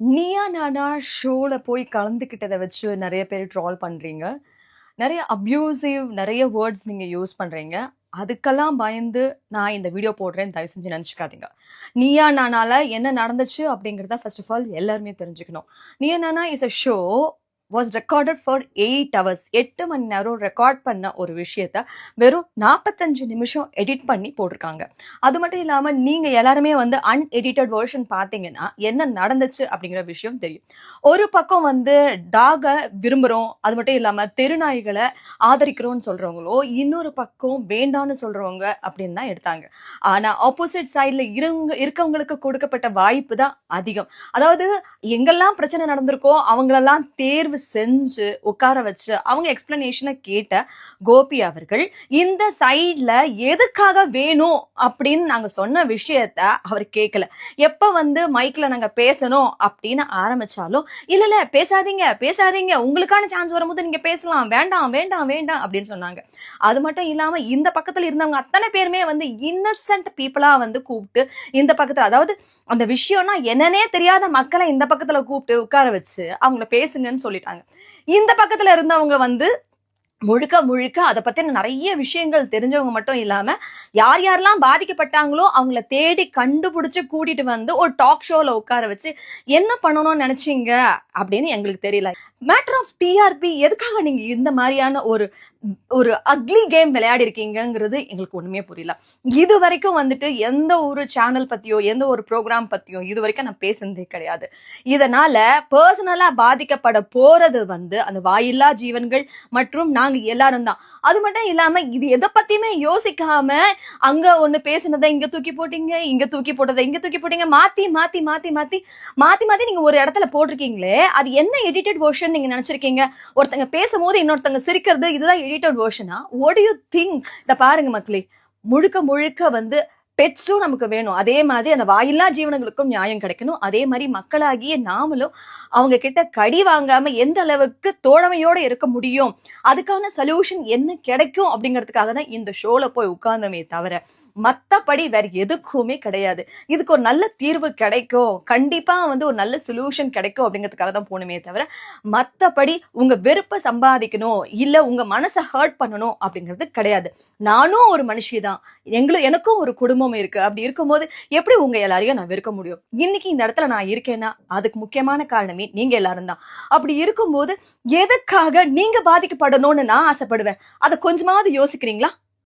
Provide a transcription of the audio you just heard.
நீயா நானா ஷோல போய் கலந்துக்கிட்டத வச்சு நெறைய பேர் ட்ரால் பண்றீங்க. நெறைய அப்யூசிவ் நெறைய வேர்ட்ஸ் நீங்க யூஸ் பண்றீங்க. அதுக்கெல்லாம் பயந்து நான் இந்த வீடியோ போடுறேன்னு தயவு செஞ்சு நெனச்சுக்காதீங்க. நீயா நானால என்ன நடந்துச்சு அப்படிங்கிறத ஃபர்ஸ்ட் ஆஃப் ஆல் எல்லாருமே தெரிஞ்சுக்கணும். Neeya Naana is a show was recorded for 8 hours. 8 மணி நேரம் ரெக்கார்ட் பண்ண ஒரு விஷயத்த வெறும் 45 நிமிஷம் எடிட் பண்ணி போட்டிருக்காங்க. அது மட்டும் இல்லாம நீங்க எல்லாருமே வந்து அன்எடிட்டட் வெர்ஷன் பார்த்தீங்கன்னா, என்ன நடந்துச்சு அப்படிங்கிற விஷயம் தெரியும். ஒரு பக்கம் வந்து டாக விரும்புறோம். அது மட்டும் இல்லாம தெருநாய்கள ஆதரிக்கிறோம்னு சொல்றவங்களோ, இன்னொரு பக்கம் வேண்டான்னு சொல்றவங்க அப்படின்னு தான் எடுத்தாங்க. ஆனா ஆப்போசிட் சைட்ல இருக்கவங்களுக்கு கொடுக்கப்பட்ட வாய்ப்பு தான் அதிகம். அதாவது எங்கெல்லாம் பிரச்சனை நடந்திருக்கோ அவங்களெல்லாம் தேர்வு செஞ்சு உட்கார வச்சு அவங்க எக்ஸ்பிளனேஷனை கேட்ட கோபி அவர்கள் இந்த சைட்ல எதுக்காக வேணும் அப்படின்னு நாங்க சொன்ன விஷயத்த அவர் கேட்கல. எப்ப வந்து மைக்ல நாங்க பேசணும் அப்படின்னு ஆரம்பிச்சாலும் இல்ல இல்ல பேசாதீங்க பேசாதீங்க, உங்களுக்கான சான்ஸ் வரும்போது நீங்க பேசலாம், வேண்டாம் வேண்டாம் வேண்டாம் அப்படின்னு சொன்னாங்க. அது மட்டும் இல்லாம இந்த பக்கத்துல இருந்தவங்க அத்தனை பேருமே வந்து இன்னசென்ட் பீப்புளா வந்து கூப்பிட்டு இந்த பக்கத்துல, அதாவது அந்த விஷயம்னா என்னன்னே தெரியாத மக்களை இந்த பக்கத்துல கூப்பிட்டு உட்கார வச்சு அவங்கள பேசுங்கன்னு சொல்லிட்டாங்க. இந்த பக்கத்துல இருந்தவங்க வந்து முழுக்க முழுக்க அத பத்தின நிறைய விஷயங்கள் தெரிஞ்சவங்க மட்டும் இல்லாம, யார் யாரெல்லாம் பாதிக்கப்பட்டாங்களோ அவங்கள தேடி கண்டுபிடிச்சு கூட்டிட்டு வந்து ஒரு டாக் ஷோல உட்கார வச்சு என்ன பண்ணணும்னு நினைச்சீங்க அப்படின்னு எங்களுக்கு தெரியல. மேட்டர் ஆஃப் டிஆர்பி எதுக்காக நீங்க இந்த மாதிரியான ஒரு ஒரு அக்லி கேம் விளையாடி இருக்கீங்கிறது எங்களுக்கு ஒண்ணுமே புரியல. இது வரைக்கும் வந்துட்டு எந்த ஒரு சேனல் பத்தியோ எந்த ஒரு ப்ரோக்ராம் பத்தியோ இது வரைக்கும் நான் பேசுனதே கிடையாது. இதனால பர்சனலா பாதிக்கப்பட போறது வந்து அந்த வாயில்லா ஜீவன்கள் மற்றும் நாங்க எல்லாரும் தான். அது மட்டும் இல்லாம இது எதை பத்தியுமே யோசிக்காம அங்க ஒண்ணு பேசுனதை இங்க தூக்கி போட்டீங்க, இங்க தூக்கி போட்டதை இங்க தூக்கி போட்டீங்க, மாத்தி மாத்தி மாத்தி மாத்தி மாத்தி மாத்தி நீங்க ஒரு இடத்துல போட்டிருக்கீங்களே, அது என்ன எடிட்டட் வெர்ஷன் நீங்க நினைச்சிருக்கீங்க? ஒருத்தங்க பேசும்போது இன்னொருத்தங்க சிரிக்கிறது இதுதான் எடிட்டட் வெர்ஷனா? What do you think? இத பாருங்க மக்களே, முழுக்க முழுக்க வந்து பெட்ஸும் நமக்கு வேணும். அதே மாதிரி அந்த வாயில்லா ஜீவனங்களுக்கும் நியாயம் கிடைக்கணும். அதே மாதிரி மக்களாகிய நாமளும் அவங்க கிட்ட கடி வாங்காம எந்த அளவுக்கு தோழமையோட இருக்க முடியும், அதுக்கான சொல்யூஷன் என்ன கிடைக்கும் அப்படிங்கிறதுக்காக தான் இந்த ஷோல போய் உட்கார்ந்தோமே தவிர மத்தபடி வேற எதுக்குமே கிடையாது. இதுக்கு ஒரு நல்ல தீர்வு கிடைக்கும், கண்டிப்பா வந்து ஒரு நல்ல சொல்யூஷன் கிடைக்கும் அப்படிங்கிறதுக்காக தான் போகணுமே தவிர மத்தபடி உங்க வெறுப்பை சம்பாதிக்கணும் இல்ல உங்க மனசை ஹர்ட் பண்ணணும் அப்படிங்கிறது கிடையாது. நானும் ஒரு மனுஷி தான், எனக்கும் ஒரு குடும்பம் இருக்கு. அப்படி இருக்கும்போது எப்படி உங்க எல்லாரையும் நான் வெறுக்க முடியும்? இன்னைக்கு இந்த இடத்துல நான் இருக்கேன்னா அதுக்கு முக்கியமான காரணமே நீங்க எல்லாரும் தான். அப்படி இருக்கும்போது எதுக்காக நீங்க பாதிக்கப்படணும்னு நான் ஆசைப்படுவேன்? அதை கொஞ்சமாவது யோசிக்கிறீங்களா?